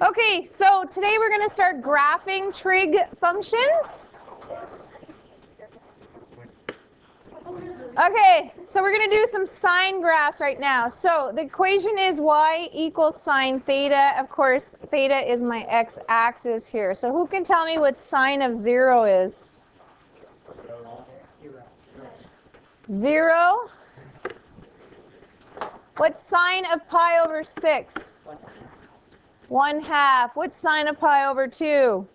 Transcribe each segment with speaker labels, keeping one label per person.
Speaker 1: Okay, so today we're going to start graphing trig functions. Okay, so we're going to do some sine graphs right now. So the equation is y equals sine theta. Of course, theta is my x-axis here. So who can tell me what sine of 0 is? 0. What's sine of pi over 6? 1/2. What's sine of pi over 2?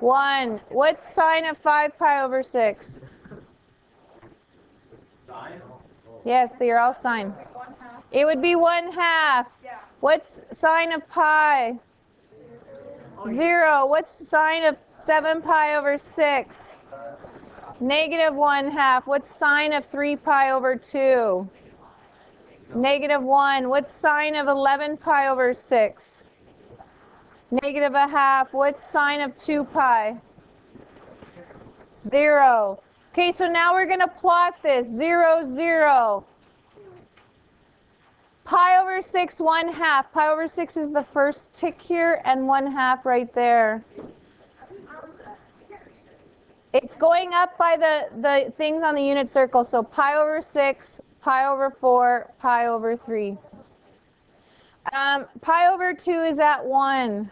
Speaker 1: 1. What's sine of 5 pi over 6?
Speaker 2: Sine?
Speaker 1: Yes, they're all sine. It would be 1/2. What's sine of pi? 0. What's sine of 7 pi over 6? Negative 1/2. What's sine of 3 pi over 2? Negative 1. What's sine of 11 pi over 6? Negative 1/2. What's sine of 2 pi? 0. Okay, so now we're going to plot this. 0, 0. Pi over 6, 1/2. Pi over 6 is the first tick here, and 1/2 right there. It's going up by the things on the unit circle. So pi over 6, pi over 4, pi over 3. Pi over 2 is at 1.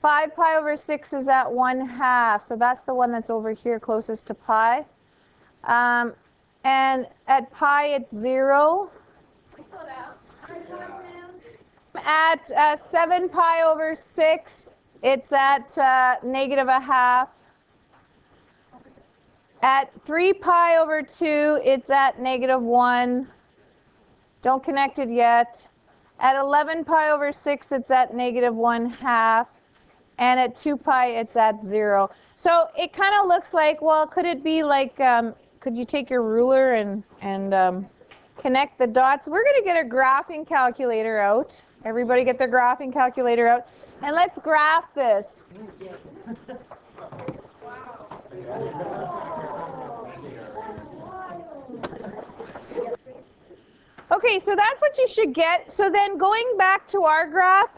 Speaker 1: 5 pi over 6 is at 1/2. So that's the one that's over here closest to pi. And at pi it's 0. At 7 pi over 6, it's at negative 1/2. At 3 pi over 2, it's at negative 1. Don't connect it yet. At 11 pi over 6, it's at negative 1/2. And at 2 pi, it's at 0. So it kind of looks like, well, could it be like, could you take your ruler and connect the dots? We're going to get a graphing calculator out. Everybody get their graphing calculator out. And let's graph this. Okay, so that's what you should get. So then going back to our graph,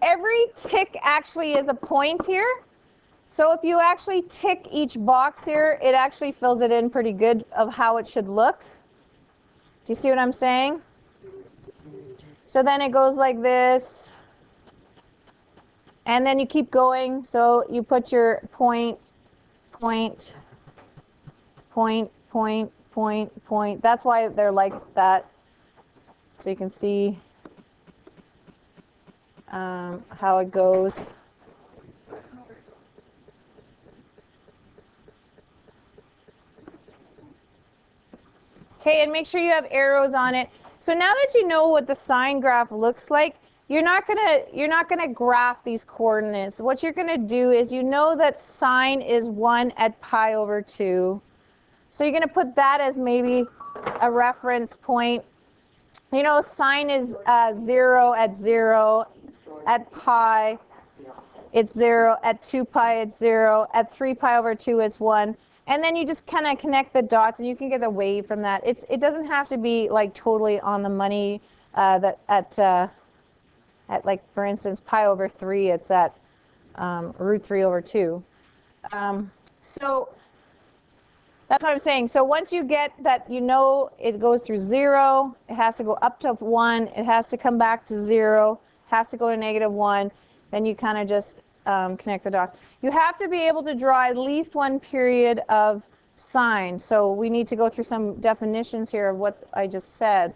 Speaker 1: every tick actually is a point here. So if you actually tick each box here, it actually fills it in pretty good of how it should look. Do you see what I'm saying? So then it goes like this. And then you keep going. So you put your point, point, point, point, point, point. That's why they're like that. So you can see how it goes. Okay, and make sure you have arrows on it. So now that you know what the sine graph looks like, you're not gonna graph these coordinates. What you're gonna do is, you know that sine is 1 at pi over 2. So you're gonna put that as maybe a reference point. You know, sine is 0 at 0. At pi, it's 0. At 2 pi, it's 0. At 3 pi over 2, it's 1. And then you just kind of connect the dots, and you can get a wave from that. It doesn't have to be like totally on the money. That at like, for instance, pi over 3, it's at root 3 over 2. So that's what I'm saying. So once you get that, you know it goes through 0, it has to go up to 1, it has to come back to 0, has to go to negative 1, then you kind of just connect the dots. You have to be able to draw at least one period of sine. So we need to go through some definitions here of what I just said.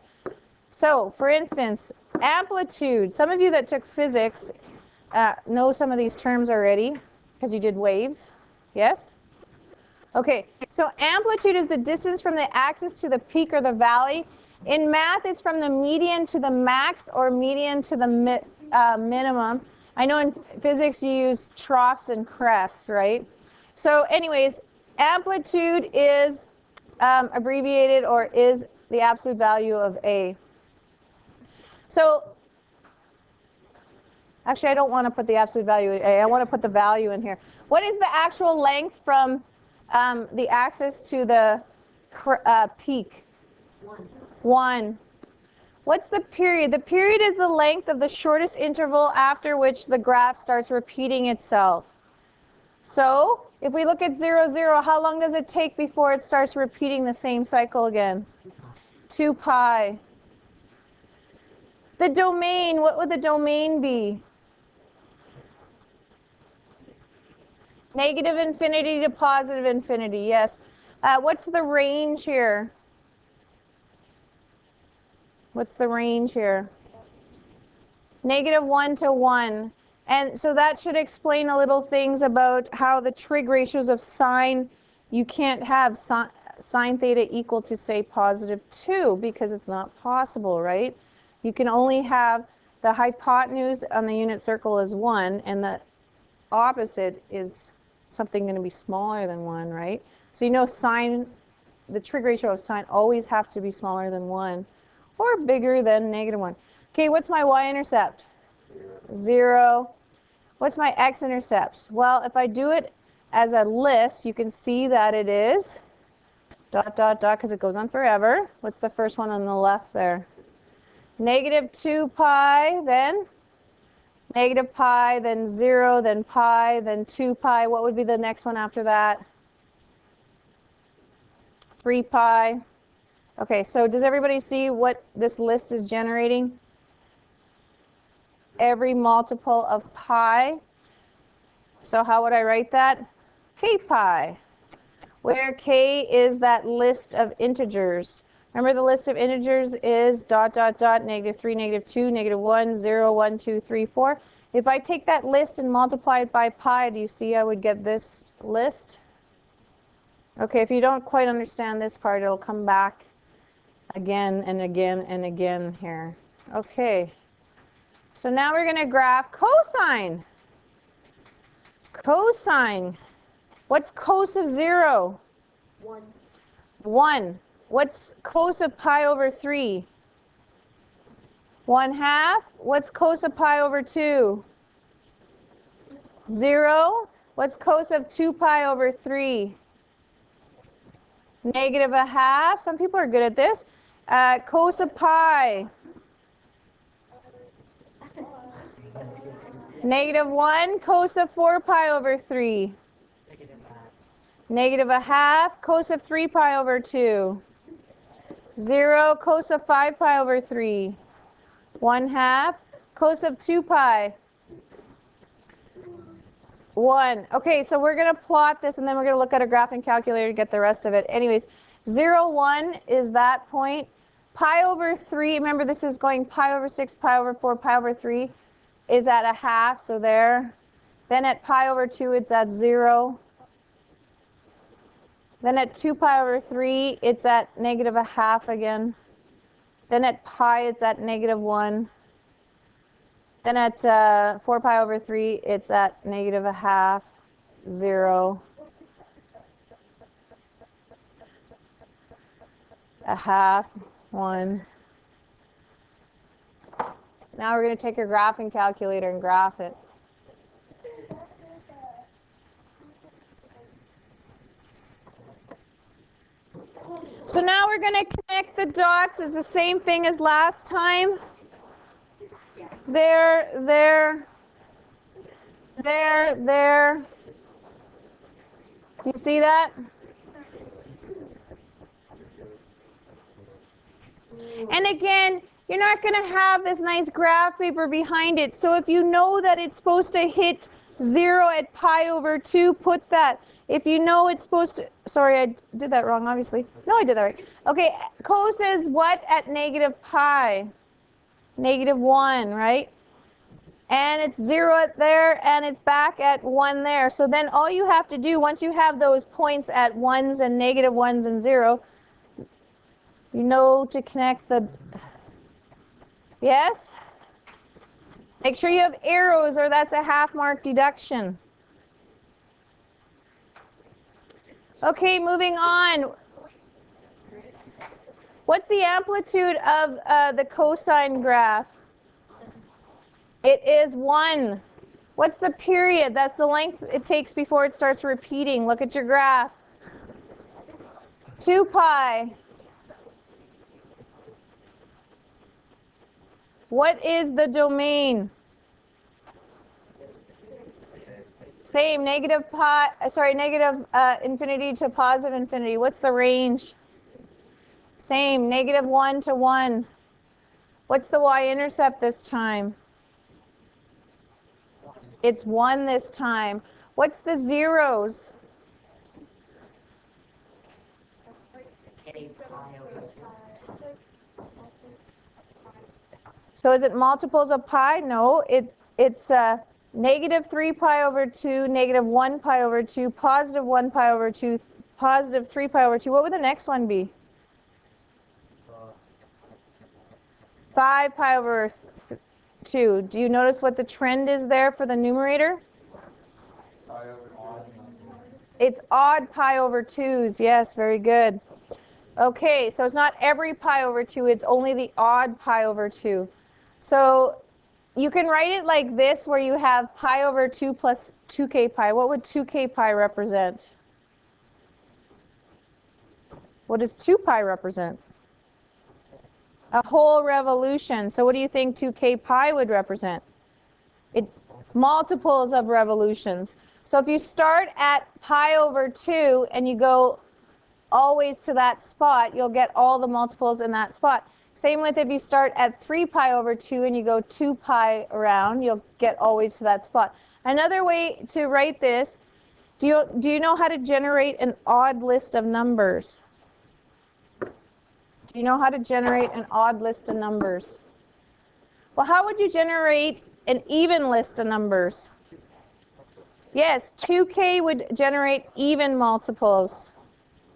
Speaker 1: So, for instance, amplitude. Some of you that took physics know some of these terms already because you did waves. Yes? Okay, so amplitude is the distance from the axis to the peak or the valley. In math, it's from the median to the max or median to the minimum. I know in physics you use troughs and crests, right? So anyways, amplitude is abbreviated, or is the absolute value of A. So actually, I don't want to put the absolute value of A. I want to put the value in here. What is the actual length from the axis to the peak?
Speaker 3: 1.
Speaker 1: 1. What's the period? The period is the length of the shortest interval after which the graph starts repeating itself. So, if we look at 0, 0, how long does it take before it starts repeating the same cycle again? 2 pi. The domain, what would the domain be? Negative infinity to positive infinity, yes. What's the range here? What's the range here? Negative 1 to 1. And so that should explain a little things about how the trig ratios of sine, you can't have sine theta equal to, say, positive 2, because it's not possible, right? You can only have the hypotenuse on the unit circle as 1, and the opposite is something going to be smaller than 1, right? So you know sine, the trig ratio of sine always have to be smaller than 1 or bigger than negative 1. Okay, what's my y-intercept? 0. What's my x-intercept? Well, if I do it as a list, you can see that it is dot, dot, dot, because it goes on forever. What's the first one on the left there? Negative 2 pi, then negative pi, then 0, then pi, then 2 pi. What would be the next one after that? 3 pi. Okay, so does everybody see what this list is generating? Every multiple of pi. So how would I write that? K pi, where k is that list of integers. Remember, the list of integers is dot, dot, dot, negative 3, negative 2, negative 1, 0, 1, 2, 3, 4. If I take that list and multiply it by pi, do you see I would get this list? Okay, if you don't quite understand this part, it'll come back again and again and again here. Okay, so now we're going to graph cosine. Cosine. What's cos of 0?
Speaker 2: 1.
Speaker 1: 1. What's cos of pi over 3? 1/2. What's cos of pi over 2? 0. What's cos of 2 pi over 3? Negative 1/2. Some people are good at this. Cos of pi. Negative 1. Cos of 4 pi over 3. Negative 1/2. Cos of 3 pi over 2. 0. Cos of 5 pi over 3. 1/2. Cos of 2 pi. 1. Okay, so we're going to plot this, and then we're going to look at a graphing calculator to get the rest of it. Anyways, 0, 1 is that point. Pi over 3, remember this is going pi over 6, pi over 4, pi over 3 is at 1/2, so there. Then at pi over 2, it's at 0. Then at 2 pi over 3, it's at negative 1/2 again. Then at pi, it's at negative 1. Then at 4 pi over 3, it's at negative 1/2, 0. 1/2, 1. Now we're going to take your graphing calculator and graph it. So now we're going to connect the dots. It's the same thing as last time. There, there, there, there. You see that? And again, you're not going to have this nice graph paper behind it. So if you know that it's supposed to hit 0 at pi over 2, put that. If you know it's supposed to, sorry, I did that wrong, obviously. No, I did that right. Okay, cos is what at negative pi? Negative 1, right? And it's 0 at there, and it's back at 1 there. So then all you have to do, once you have those points at 1s and negative 1s and 0, you know to connect the, yes? Make sure you have arrows, or that's a half-mark deduction. Okay, moving on. What's the amplitude of the cosine graph? It is 1. What's the period? That's the length it takes before it starts repeating. Look at your graph. 2 pi. What is the domain? Same, negative infinity to positive infinity. What's the range? Same, -1 to 1. What's the y-intercept this time? It's 1 this time. What's the zeros? So is it multiples of pi? No, it's -3 pi over 2, -1 pi over 2, +1 pi over 2, +3 pi over 2. What would the next one be? 5 pi over 2. Do you notice what the trend is there for the numerator? It's odd pi over 2's. Yes, very good. Okay, so it's not every pi over 2, it's only the odd pi over 2. So you can write it like this, where you have pi over 2 plus 2k pi. What would 2k pi represent? What does 2 pi represent? A whole revolution. So what do you think 2k pi would represent? Multiples of revolutions. So if you start at pi over 2 and you go always to that spot, you'll get all the multiples in that spot. Same with if you start at 3 pi over 2 and you go 2 pi around, you'll get always to that spot. Another way to write this, do you know how to generate an odd list of numbers? Do you know how to generate an odd list of numbers? Well, how would you generate an even list of numbers? Yes, 2k would generate even multiples.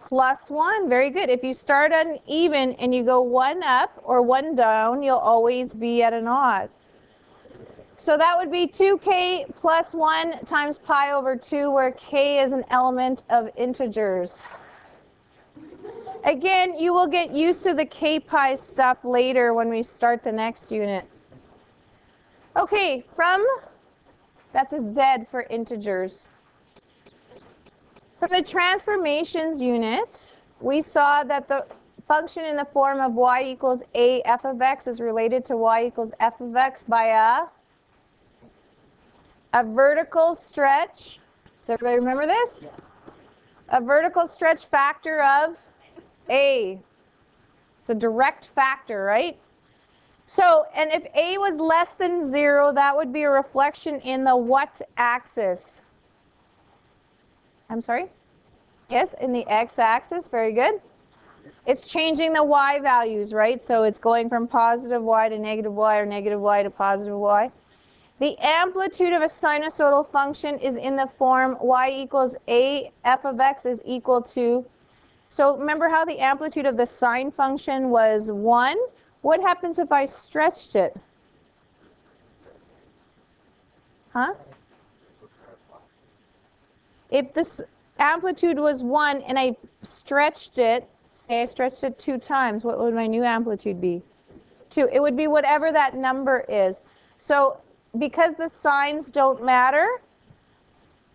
Speaker 1: +1, very good. If you start at an even and you go 1 up or 1 down, you'll always be at an odd. So that would be 2k plus 1 times pi over 2, where k is an element of integers. Again, you will get used to the k pi stuff later when we start the next unit. Okay, that's a z for integers. For the transformations unit, we saw that the function in the form of y equals a f of x is related to y equals f of x by a vertical stretch. Does everybody remember this? Yeah. A vertical stretch factor of a. It's a direct factor, right? So, and if a was less than 0, that would be a reflection in the what axis? I'm sorry? Yes, in the x-axis. Very good. It's changing the y values, right? So it's going from positive y to negative y, or negative y to positive y. The amplitude of a sinusoidal function is in the form y equals a f of x is equal to. So remember how the amplitude of the sine function was 1? What happens if I stretched it? Huh? If this amplitude was 1 and I stretched it, say I stretched it 2 times, what would my new amplitude be? 2. It would be whatever that number is. So because the signs don't matter,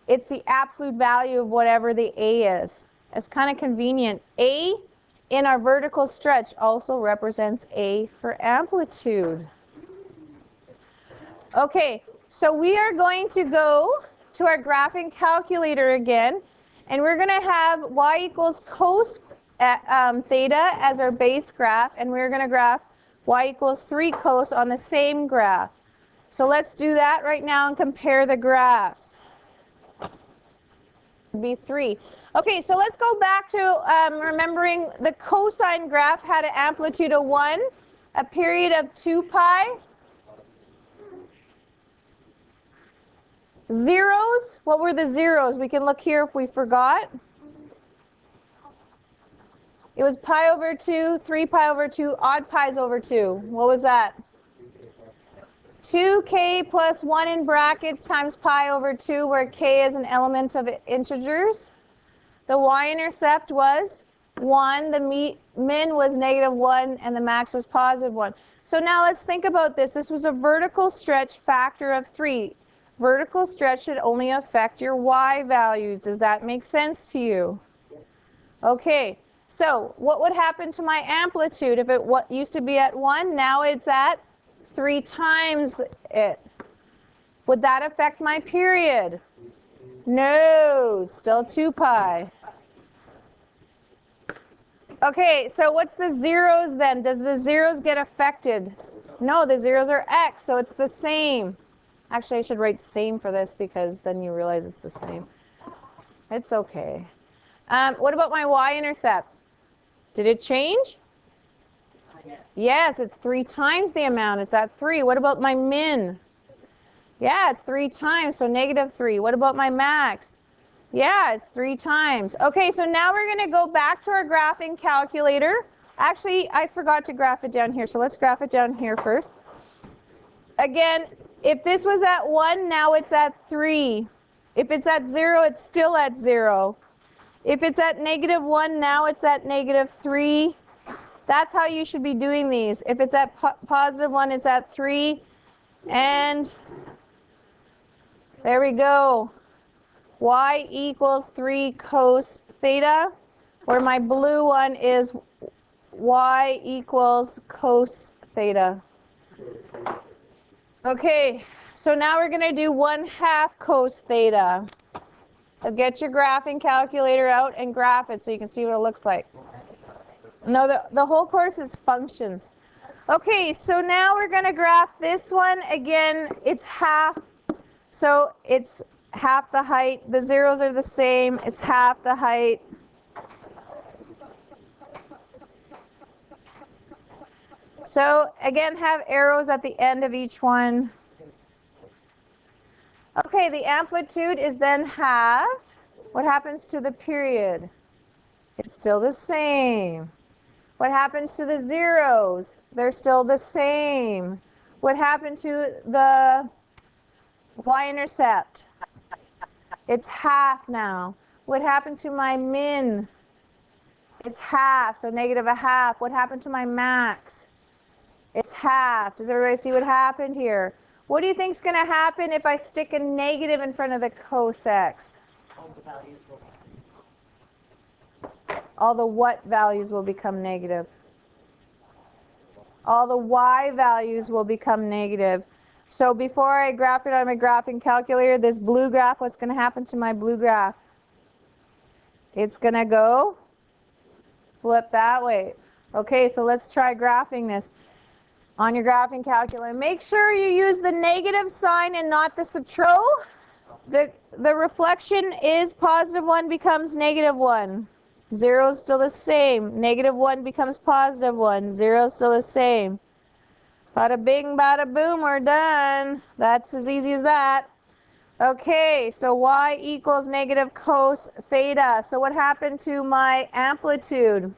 Speaker 1: it's the absolute value of whatever the a is. It's kind of convenient. A in our vertical stretch also represents a for amplitude. Okay, so we are going to go to our graphing calculator again, and we're going to have y equals cos theta as our base graph, and we're going to graph y equals 3 cos on the same graph. So let's do that right now and compare the graphs. Be 3. Okay, so let's go back to remembering the cosine graph had an amplitude of 1, a period of 2 pi. Zeros, what were the zeros? We can look here if we forgot. It was pi over 2, 3 pi over 2, odd pi's over 2. What was that? 2k plus 1 in brackets times pi over 2, where k is an element of integers. The y-intercept was 1, the min was -1, and the max was +1. So now let's think about this. This was a vertical stretch factor of 3. Vertical stretch should only affect your y values. Does that make sense to you? Okay, so what would happen to my amplitude if it used to be at 1? Now it's at 3 times it. Would that affect my period? No, still 2 pi. Okay, so what's the zeros then? Does the zeros get affected? No, the zeros are x, so it's the same. Actually, I should write same for this because then you realize it's the same. It's okay. What about my y-intercept? Did it change?
Speaker 2: Yes.
Speaker 1: Yes, it's 3 times the amount. It's at 3. What about my min? Yeah, it's 3 times, so -3. What about my max? Yeah, it's 3 times. Okay, so now we're going to go back to our graphing calculator. Actually, I forgot to graph it down here, so let's graph it down here first. Again, if this was at 1, now it's at 3. If it's at 0, it's still at 0. If it's at -1, now it's at -3. That's how you should be doing these. If it's at +1, it's at 3. And there we go. Y equals 3 cos theta, where my blue one is y equals cos theta. Okay, so now we're going to do 1/2 cos theta. So get your graphing calculator out and graph it so you can see what it looks like. No, the whole course is functions. Okay, so now we're going to graph this one. Again, it's half, so it's half the height. The zeros are the same. It's half the height. So again, have arrows at the end of each one. Okay, the amplitude is then halved. What happens to the period? It's still the same. What happens to the zeros? They're still the same. What happened to the y-intercept? It's half now. What happened to my min? It's half, so -1/2. What happened to my max? It's half. Does everybody see what happened here? What do you think is going to happen if I stick a negative in front of the cos x?
Speaker 2: All the values will
Speaker 1: All the what values will become negative? All the y values will become negative. So before I graph it on my graphing calculator, this blue graph, what's going to happen to my blue graph? It's going to go flip that way. Okay, so let's try graphing this on your graphing calculator. Make sure you use the negative sign and not the subtro. The reflection is +1 becomes -1. 0 is still the same. -1 becomes +1. 0 is still the same. Bada bing, bada boom, we're done. That's as easy as that. Okay, so y equals negative cos theta. So what happened to my amplitude?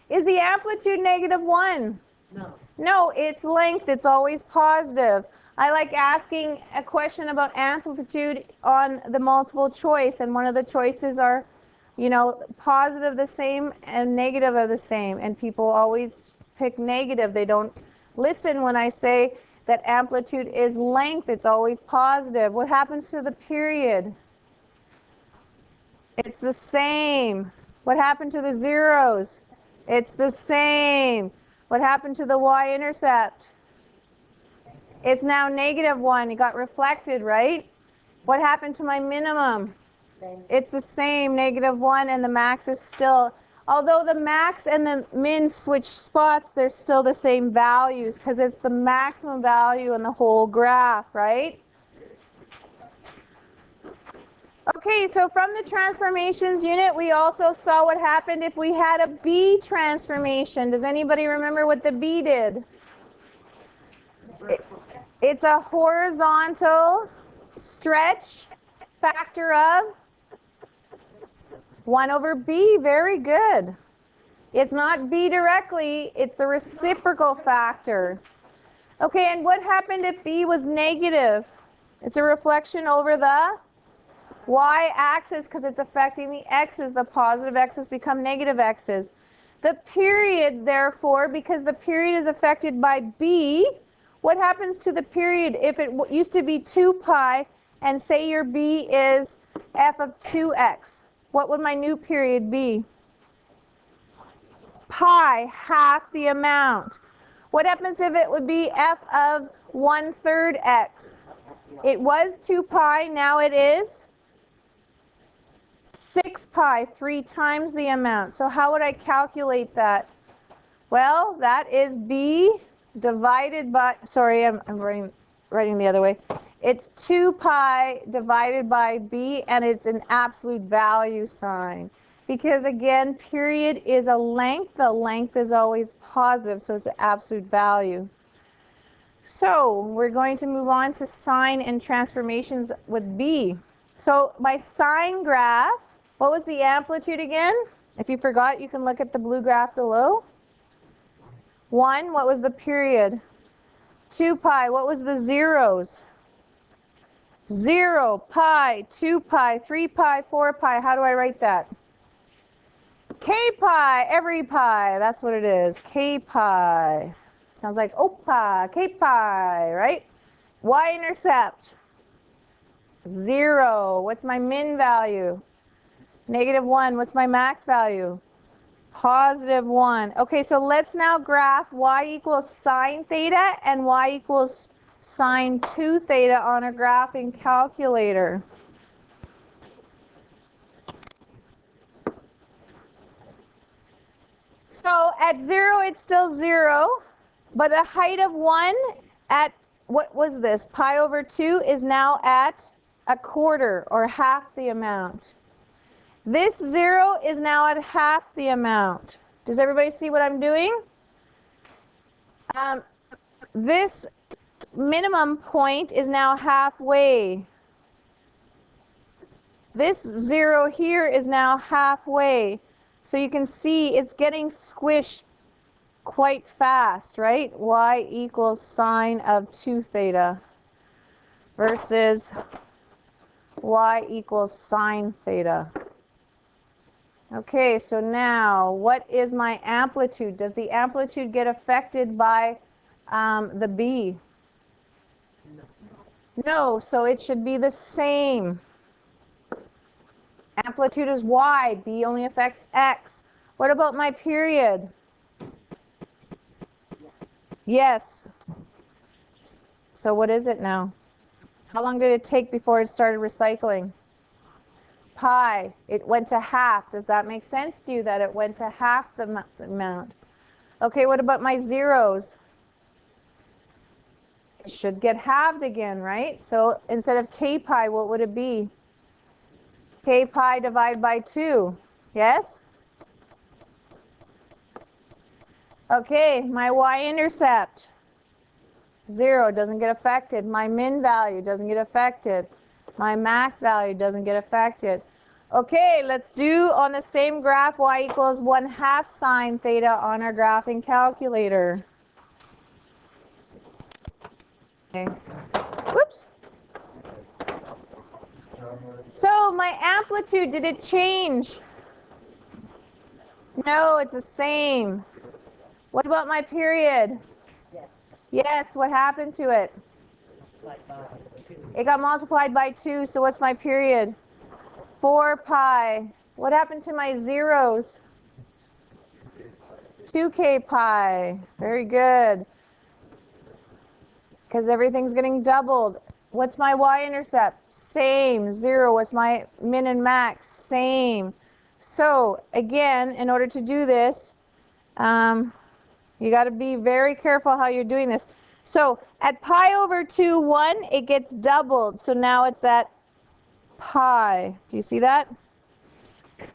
Speaker 1: Is the amplitude -1?
Speaker 2: No.
Speaker 1: No, it's length. It's always positive. I like asking a question about amplitude on the multiple choice, and one of the choices are, you know, positive the same and negative are the same, and people always pick negative. They don't listen when I say that amplitude is length. It's always positive. What happens to the period? It's the same. What happened to the zeros? It's the same. What happened to the y-intercept? It's now -1. It got reflected, right? What happened to my minimum?
Speaker 2: Same.
Speaker 1: It's the same, -1, and the max is still, although the max and the min switch spots, they're still the same values because it's the maximum value in the whole graph, right? Okay, so from the transformations unit, we also saw what happened if we had a B transformation. Does anybody remember what the B did? It's a horizontal stretch factor of 1/b. Very good. It's not B directly, it's the reciprocal factor. Okay, and what happened if B was negative? It's a reflection over the y-axis because it's affecting the x's. The positive x's become negative x's. The period, therefore, because the period is affected by B, what happens to the period if it used to be 2 pi and say your B is f of 2x? What would my new period be? Pi, half the amount. What happens if it would be f of 1/3 x? It was 2 pi, now it is 6 pi, 3 times the amount. So how would I calculate that? Well, that is b divided by, sorry, I'm writing the other way. It's 2 pi divided by b, and it's an absolute value sign. Because again, period is a length. The length is always positive, so it's an absolute value. So we're going to move on to sine and transformations with b. So my sine graph, what was the amplitude again? If you forgot, you can look at the blue graph below. 1, what was the period? 2 pi, what was the zeros? 0, pi, 2 pi, 3 pi, 4 pi. How do I write that? K pi, every pi, that's what it is. K pi. Sounds like oppa, K pi, right? Y-intercept, 0. What's my min value? -1. What's my max value? +1. Okay, so let's now graph y equals sine theta and y equals sine 2 theta on a graphing calculator. So at 0, it's still 0, but the height of 1 at, what was this, pi over 2 is now at 1/4 or half the amount. This 0 is now at half the amount. Does everybody see what I'm doing? This minimum point is now halfway. This 0 here is now halfway. So you can see it's getting squished quite fast, right? Y equals sine of 2 theta versus y equals sine theta. Okay, so now what is my amplitude? Does the amplitude get affected by the b? No, so it should be the same. Amplitude is y, b only affects x. What about my period? Yes. So what is it now? How long did it take before it started recycling? Pi. It went to half. Does that make sense to you that it went to half the amount? Okay, what about my zeros? It should get halved again, right? So instead of k pi, what would it be? K pi divided by 2. Yes? Okay, my y-intercept, 0, doesn't get affected. My min value doesn't get affected. My max value doesn't get affected. Okay, let's do on the same graph y equals 1/2 sine theta on our graphing calculator. Okay. Whoops. So my amplitude, did it change? No, it's the same. What about my period?
Speaker 2: Yes.
Speaker 1: Yes, what happened to it?
Speaker 2: Like 2.
Speaker 1: It got multiplied by 2, so what's my period? 4 pi. What happened to my zeros? 2k pi. Very good. Because everything's getting doubled. What's my y-intercept? Same. 0. What's my min and max? Same. So, again, in order to do this, you got to be very careful how you're doing this. So, at pi over 2, 1, it gets doubled. So now it's at pi. Do you see that?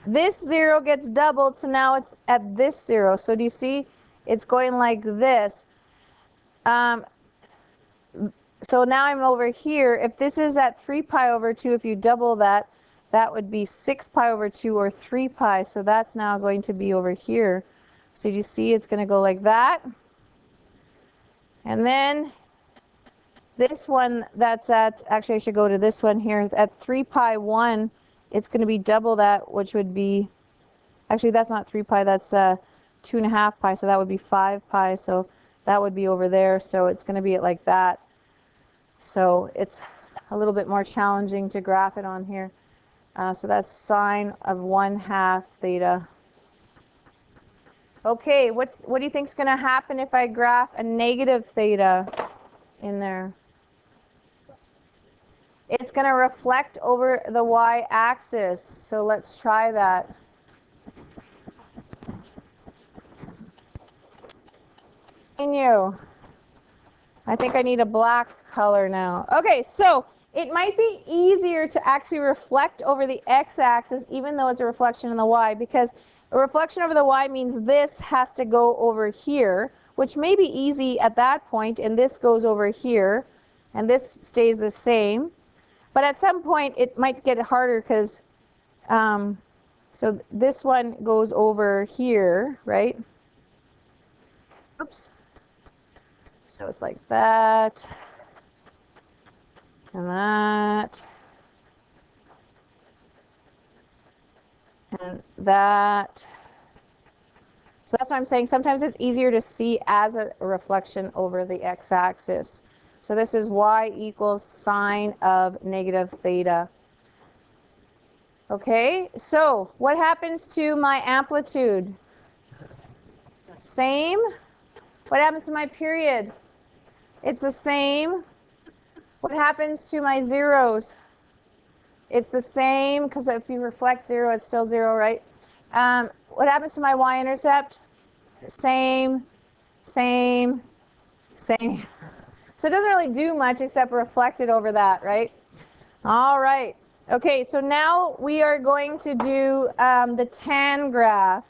Speaker 1: This 0 gets doubled, so now it's at this 0. So do you see? It's going like this. So now I'm over here. If this is at 3 pi over 2, if you double that, that would be 6 pi over 2 or 3 pi. So that's now going to be over here. So you see it's going to go like that. And then this one that's at, actually I should go to this one here, at 3 pi 1, it's going to be double that, which would be, actually that's not 3 pi, that's 2.5 pi, so that would be 5 pi, so that would be over there, so it's going to be like that. So it's a little bit more challenging to graph it on here. So that's sine of 1/2 theta. Okay, what do you think is going to happen if I graph a negative theta in there? It's going to reflect over the y-axis. So let's try that. Continue. I think I need a black color now. Okay, so it might be easier to actually reflect over the x-axis even though it's a reflection in the y, because a reflection over the y means this has to go over here, which may be easy at that point, and this goes over here, and this stays the same. But at some point it might get harder because, so this one goes over here, right? Oops. So it's like that, and that, and that. So that's why I'm saying sometimes it's easier to see as a reflection over the x-axis. So this is y equals sine of negative theta. Okay, so what happens to my amplitude? Same. What happens to my period? It's the same. What happens to my zeros? It's the same, because if you reflect 0, it's still 0, right? What happens to my y-intercept? Same, same, same. So it doesn't really do much except reflect it over that, right? All right. Okay, so now we are going to do the tan graph.